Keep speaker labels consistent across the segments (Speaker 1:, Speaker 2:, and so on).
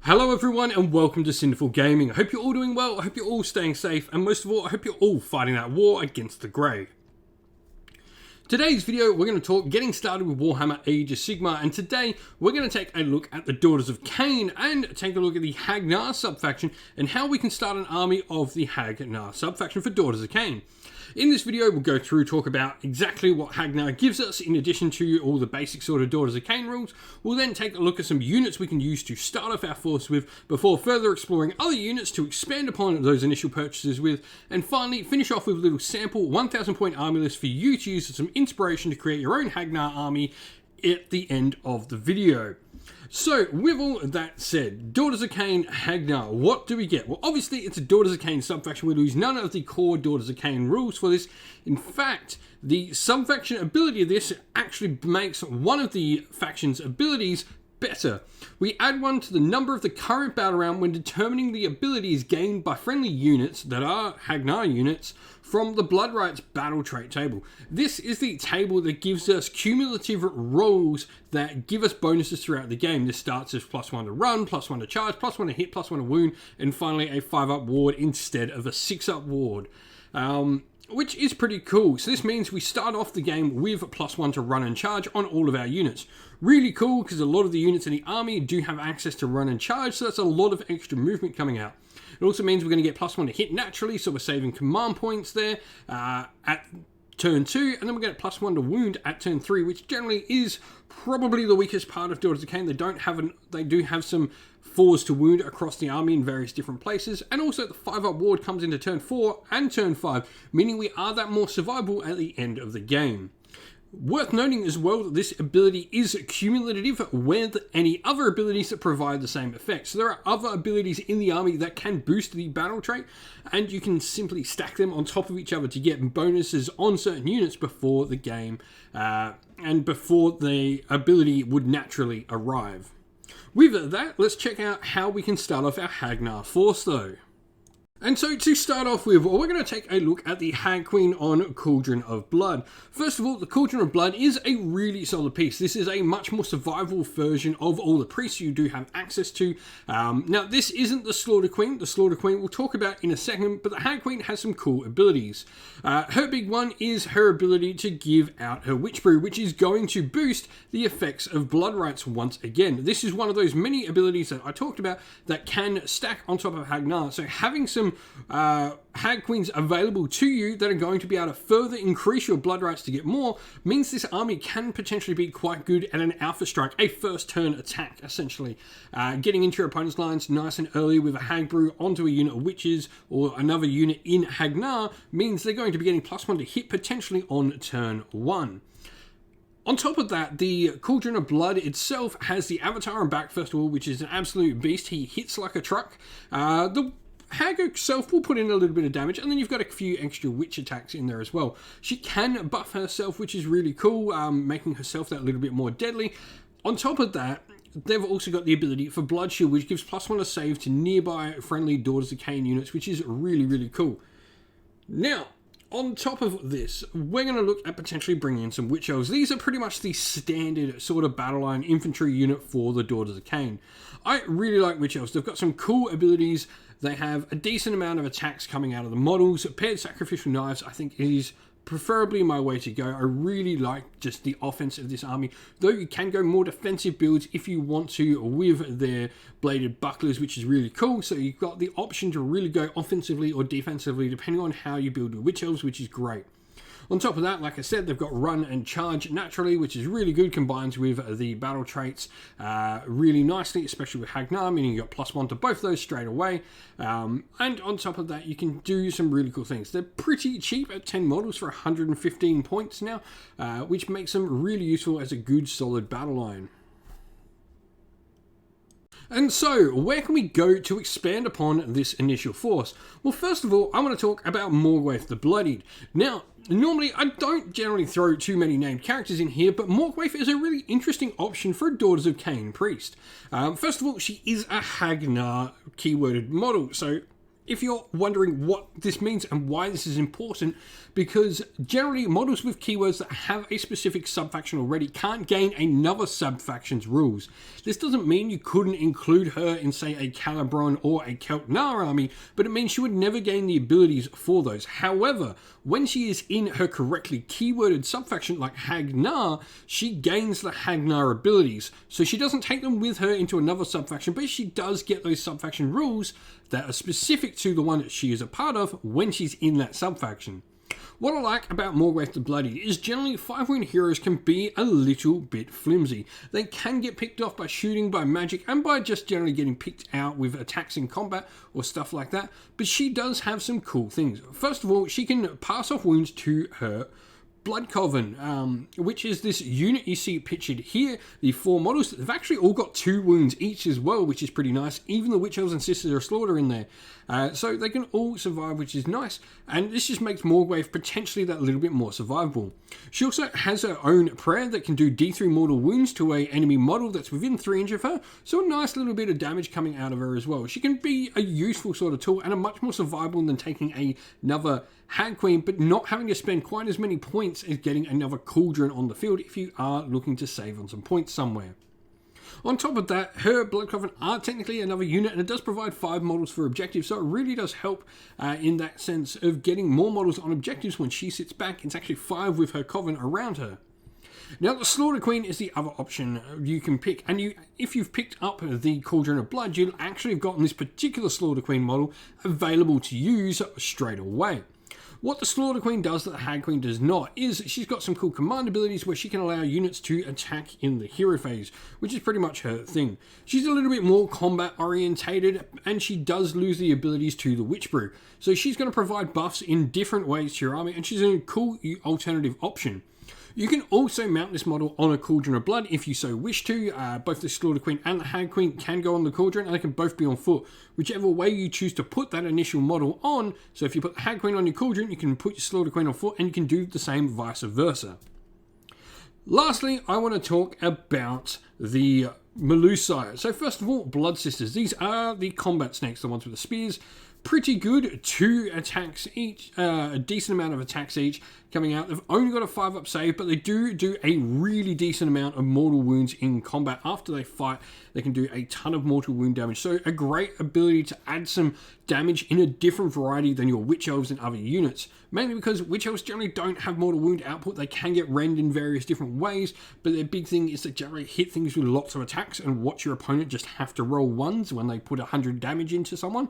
Speaker 1: Hello everyone and welcome to Sinful Gaming. I hope you're all doing well, I hope you're all staying safe, and most of all, I hope you're all fighting that war against the Grey. Today's video, we're going to talk getting started with Warhammer Age of Sigmar, and today we're going to take a look at the Daughters of Khaine and take a look at the Hagna subfaction and how we can start an army of the Hagna subfaction for Daughters of Khaine. In this video, we'll go through, talk about exactly what Hagna gives us, in addition to all the basic sort of Daughters of Khaine rules. We'll then take a look at some units we can use to start off our force with, before further exploring other units to expand upon those initial purchases with, and finally finish off with a little sample 1000 point army list for you to use as some inspiration to create your own Hagna army at the end of the video. So, with all that said, Daughters of Khaine, Hagna, what do we get? Well, obviously, it's a Daughters of Khaine subfaction. We lose none of the core Daughters of Khaine rules for this. In fact, the subfaction ability of this actually makes one of the faction's abilities better. We add one to the number of the current battle round when determining the abilities gained by friendly units that are Hagna units from the Blood Rights battle trait table. This is the table that gives us cumulative rolls that give us bonuses throughout the game. This starts as +1 to run, +1 to charge, +1 to hit, +1 to wound, and finally a 5-up ward instead of a 6-up ward. Which is pretty cool. So this means we start off the game with +1 to run and charge on all of our units. Really cool, because a lot of the units in the army do have access to run and charge, so that's a lot of extra movement coming out. It also means we're going to get +1 to hit naturally, so we're saving command points there at turn 2, and then we're going to get +1 to wound at turn 3, which generally is probably the weakest part of Daughters of Khaine. They do have some 4s to wound across the army in various different places, and also the 5-up ward comes into turn 4 and turn 5, meaning we are that more survivable at the end of the game. Worth noting as well that this ability is cumulative with any other abilities that provide the same effect. So there are other abilities in the army that can boost the battle trait, and you can simply stack them on top of each other to get bonuses on certain units before the game and before the ability would naturally arrive. With that, let's check out how we can start off our Hagna force though. And so to start off with, we're going to take a look at the Hag Queen on Cauldron of Blood. First of all, the Cauldron of Blood is a really solid piece. This is a much more survivable version of all the priests you do have access to. Now, this isn't the Slaughter Queen. The Slaughter Queen we'll talk about in a second, but the Hag Queen has some cool abilities. Her big one is her ability to give out her Witch Brew, which is going to boost the effects of Blood Rights once again. This is one of those many abilities that I talked about that can stack on top of Hagna. So having some Hag Queens available to you that are going to be able to further increase your Blood Rights to get more means this army can potentially be quite good at an Alpha Strike, a first turn attack essentially. Getting into your opponent's lines nice and early with a Hag Brew onto a unit of Witches or another unit in Hagna means they're going to be getting +1 to hit potentially on turn 1. On top of that, the Cauldron of Blood itself has the Avatar on back, first of all, which is an absolute beast. He hits like a truck. The Hagg itself will put in a little bit of damage, and then you've got a few extra witch attacks in there as well. She can buff herself, which is really cool, making herself that little bit more deadly. On top of that, they've also got the ability for Blood Shield, which gives +1 to save to nearby friendly Daughters of Khaine units, which is really, really cool. Now, on top of this, we're going to look at potentially bringing in some Witch Elves. These are pretty much the standard sort of battle line infantry unit for the Daughters of Khaine. I really like Witch Elves. They've got some cool abilities. They have a decent amount of attacks coming out of the models. Paired Sacrificial Knives, I think, is preferably my way to go. I really like just the offense of this army, though you can go more defensive builds if you want to with their bladed bucklers, which is really cool. So you've got the option to really go offensively or defensively depending on how you build with Witch Elves, which is great. On top of that, like I said, they've got run and charge naturally, which is really good, combines with the battle traits really nicely, especially with Hagna, meaning you got +1 to both those straight away. And on top of that, you can do some really cool things. They're pretty cheap at 10 models for 115 points now, which makes them really useful as a good, solid battle line. And so, where can we go to expand upon this initial force? Well, first of all, I want to talk about Morgwaith the Bloodied. Now, normally I don't generally throw too many named characters in here, but Morgwaith is a really interesting option for a Daughters of Khaine priest. First of all, she is a Hagna keyworded model, so if you're wondering what this means and why this is important, because generally models with keywords that have a specific subfaction already can't gain another subfaction's rules. This doesn't mean you couldn't include her in, say, a Calibron or a Keltnar army, but it means she would never gain the abilities for those. However, when she is in her correctly keyworded subfaction like Hagna, she gains the Hagna abilities. So she doesn't take them with her into another subfaction, but she does get those subfaction rules that are specific to the one that she is a part of when she's in that subfaction. What I like about Morgwraith the Bloodied is generally 5-wound heroes can be a little bit flimsy. They can get picked off by shooting, by magic, and by just generally getting picked out with attacks in combat or stuff like that, but she does have some cool things. First of all, she can pass off wounds to her Blood Coven, which is this unit you see pictured here. The 4 models, they've actually all got 2 wounds each as well, which is pretty nice. Even the Witch Elves and Sisters of Slaughter in there. So they can all survive, which is nice. And this just makes Morgwraith potentially that little bit more survivable. She also has her own prayer that can do D3 mortal wounds to an enemy model that's within 3 inches of her. So a nice little bit of damage coming out of her as well. She can be a useful sort of tool and a much more survivable than taking another Hag Queen, but not having to spend quite as many points as getting another Cauldron on the field if you are looking to save on some points somewhere. On top of that, her Blood Coven are technically another unit, and it does provide 5 models for objectives, so it really does help in that sense of getting more models on objectives when she sits back. It's actually 5 with her Coven around her. Now, the Slaughter Queen is the other option you can pick, and if you've picked up the Cauldron of Blood, you'll actually have gotten this particular Slaughter Queen model available to use straight away. What the Slaughter Queen does that the Hag Queen does not is she's got some cool command abilities where she can allow units to attack in the hero phase, which is pretty much her thing. She's a little bit more combat orientated, and she does lose the abilities to the Witch Brew. So she's going to provide buffs in different ways to your army, and she's a cool alternative option. You can also mount this model on a Cauldron of Blood if you so wish to. Both the Slaughter Queen and the Hag Queen can go on the Cauldron, and they can both be on foot, whichever way you choose to put that initial model on. So if you put the Hag Queen on your Cauldron, you can put your Slaughter Queen on foot, and you can do the same vice versa. Lastly, I want to talk about the Melusai. So first of all, Blood Sisters. These are the combat snakes, the ones with the spears. Pretty good, 2 attacks each, a decent amount of attacks each coming out. They've only got a 5-up save, but they do a really decent amount of mortal wounds in combat. After they fight, they can do a ton of mortal wound damage. So a great ability to add some damage in a different variety than your Witch Elves and other units. Mainly because Witch Elves generally don't have mortal wound output. They can get rend in various different ways, but their big thing is to generally hit things with lots of attacks and watch your opponent just have to roll 1s when they put 100 damage into someone.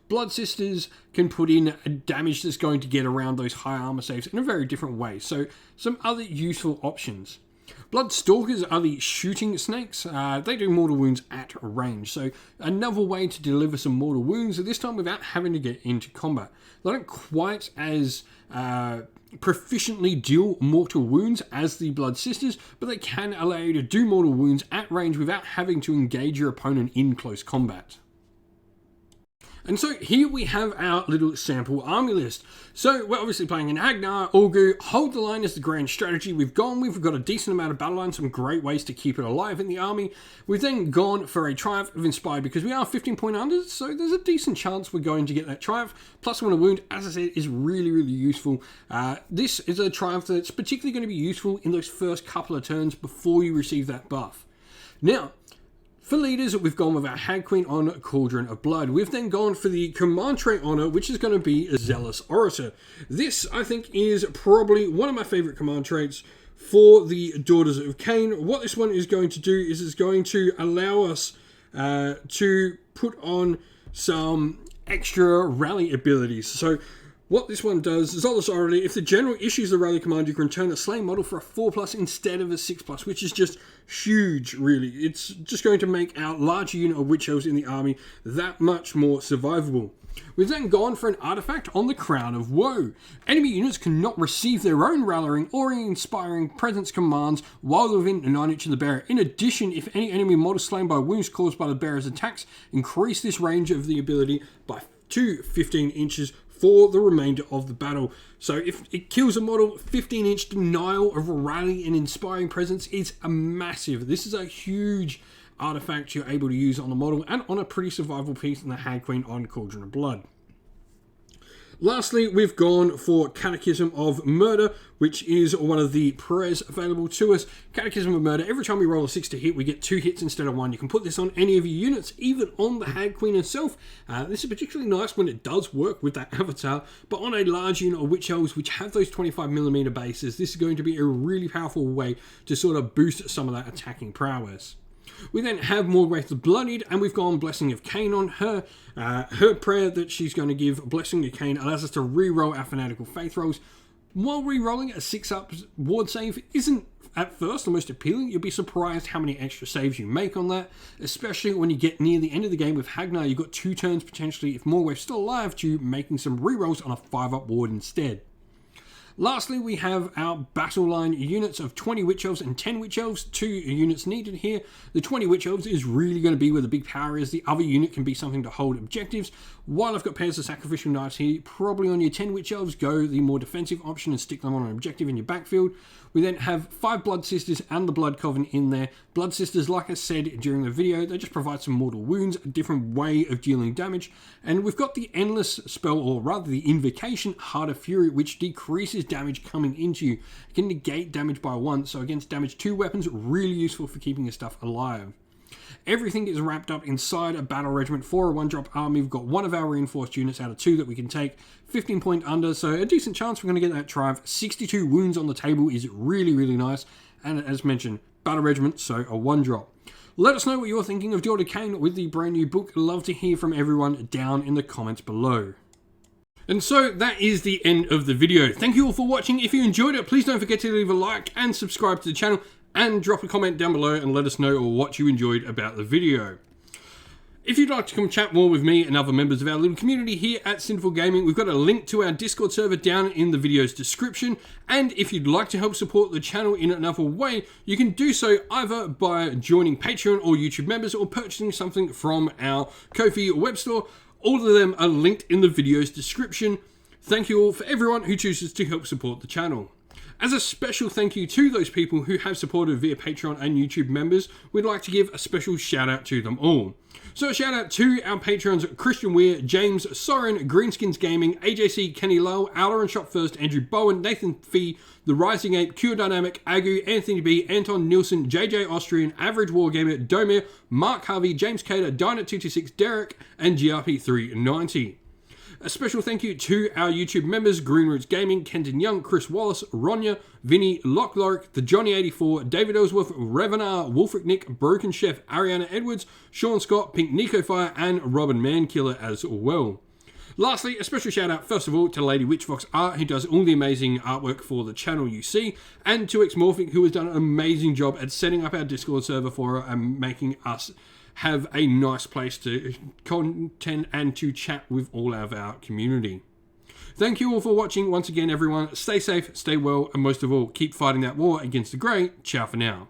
Speaker 1: Blood Sisters can put in a damage that's going to get around those high armor saves in a very different way. So some other useful options. Blood Stalkers are the shooting snakes. They do mortal wounds at range. So another way to deliver some mortal wounds, this time without having to get into combat. They don't quite as proficiently deal mortal wounds as the Blood Sisters, but they can allow you to do mortal wounds at range without having to engage your opponent in close combat. And so here we have our little sample army list. So we're obviously playing in Hagna, Ulgu. Hold the line is the grand strategy we've gone with. We've got a decent amount of battle line, some great ways to keep it alive in the army. We've then gone for a Triumph of Inspired because we are 15 point under, so there's a decent chance we're going to get that Triumph. Plus 1 a wound, as I said, is really, really useful. This is a Triumph that's particularly going to be useful in those first couple of turns before you receive that buff. Now, for leaders, we've gone with our Hag Queen on Cauldron of Blood. We've then gone for the command trait honor, which is going to be a Zealous Orator. This, I think, is probably one of my favorite command traits for the Daughters of Khaine. What this one is going to do is it's going to allow us to put on some extra rally abilities. So what this one does is, Zealous Orator, if the general issues the rally command, you can return a slain model for a 4+ instead of a 6+, which is just huge, really. It's just going to make our larger unit of Witch Elves in the army that much more survivable. We've then gone for an artifact on the Crown of Woe. Enemy units cannot receive their own rallying or inspiring presence commands while they're within 9 inches of the bearer. In addition, if any enemy model slain by wounds caused by the bearer's attacks, increase this range of the ability by 15 inches for the remainder of the battle. So if it kills a model, 15-inch denial of a rally and inspiring presence is a massive. This is a huge artifact you're able to use on the model and on a pretty survivable piece in the Hag Queen on Cauldron of Blood. Lastly, we've gone for Catechism of Murder, which is one of the prayers available to us. Catechism of Murder, every time we roll a 6 to hit, we get 2 hits instead of 1. You can put this on any of your units, even on the Hagg Queen herself. This is particularly nice when it does work with that avatar, but on a large unit of Witch Elves, which have those 25mm bases, this is going to be a really powerful way to sort of boost some of that attacking prowess. We then have Morgwraith the Bloodied, and we've gone Blessing of Khaine on her. Her prayer that she's going to give, Blessing of Khaine, allows us to re-roll our Fanatical Faith rolls. While re-rolling a 6-up ward save isn't at first the most appealing, you'll be surprised how many extra saves you make on that, especially when you get near the end of the game with Hagna. You've got 2 turns potentially, if Morgwraith's still alive, to making some re-rolls on a 5-up ward instead. Lastly, we have our battle line units of 20 Witch Elves and 10 Witch Elves. 2 units needed here. The 20 Witch Elves is really going to be where the big power is. The other unit can be something to hold objectives. While I've got pairs of Sacrificial Knights here, probably on your 10 Witch Elves, go the more defensive option and stick them on an objective in your backfield. We then have 5 Blood Sisters and the Blood Coven in there. Blood Sisters, like I said during the video, they just provide some mortal wounds, a different way of dealing damage. And we've got the Endless spell, or rather the Invocation, Heart of Fury, which decreases damage coming into you. It can negate damage by 1, so against damage 2 weapons, really useful for keeping your stuff alive. Everything is wrapped up inside a battle regiment for a 1-drop army. We've got 1 of our reinforced units out of 2 that we can take. 15 point under, so a decent chance we're going to get that triumph. 62 wounds on the table is really, really nice. And as mentioned, battle regiment, so a 1-drop. Let us know what you're thinking of Daughter Khaine with the brand new book. Love to hear from everyone down in the comments below. And so that is the end of the video. Thank you all for watching. If you enjoyed it, please don't forget to leave a like and subscribe to the channel. And drop a comment down below and let us know what you enjoyed about the video. If you'd like to come chat more with me and other members of our little community here at Sinful Gaming, we've got a link to our Discord server down in the video's description. And if you'd like to help support the channel in another way, you can do so either by joining Patreon or YouTube members or purchasing something from our Ko-fi web store. All of them are linked in the video's description. Thank you all for everyone who chooses to help support the channel. As a special thank you to those people who have supported via Patreon and YouTube members, we'd like to give a special shout out to them all. So a shout out to our patrons Christian Weir, James, Soren, Greenskins Gaming, AJC, Kenny Lowe, Alder and Shop First, Andrew Bowen, Nathan Fee, The Rising Ape, Cure Dynamic, Agu, Anthony B, Anton Nielsen, JJ Austrian, Average Wargamer, Domir, Mark Harvey, James Cater, Dynat226, Derek, and GRP390. A special thank you to our YouTube members, Greenroots Gaming, Kenton Young, Chris Wallace, Ronya, Vinny, Lockloric, The Johnny84, David Ellsworth, Revenar, Wolfric Nick, Broken Chef, Ariana Edwards, Sean Scott, Pink Nico Fire, and Robin Mankiller as well. Lastly, a special shout out first of all to Lady Witchfox Art, who does all the amazing artwork for the channel you see, and to Xmorphic, who has done an amazing job at setting up our Discord server for her and making us have a nice place to content and to chat with all of our community. Thank you all for watching once again, everyone. Stay safe, stay well, and most of all, keep fighting that war against the Grey. Ciao for now.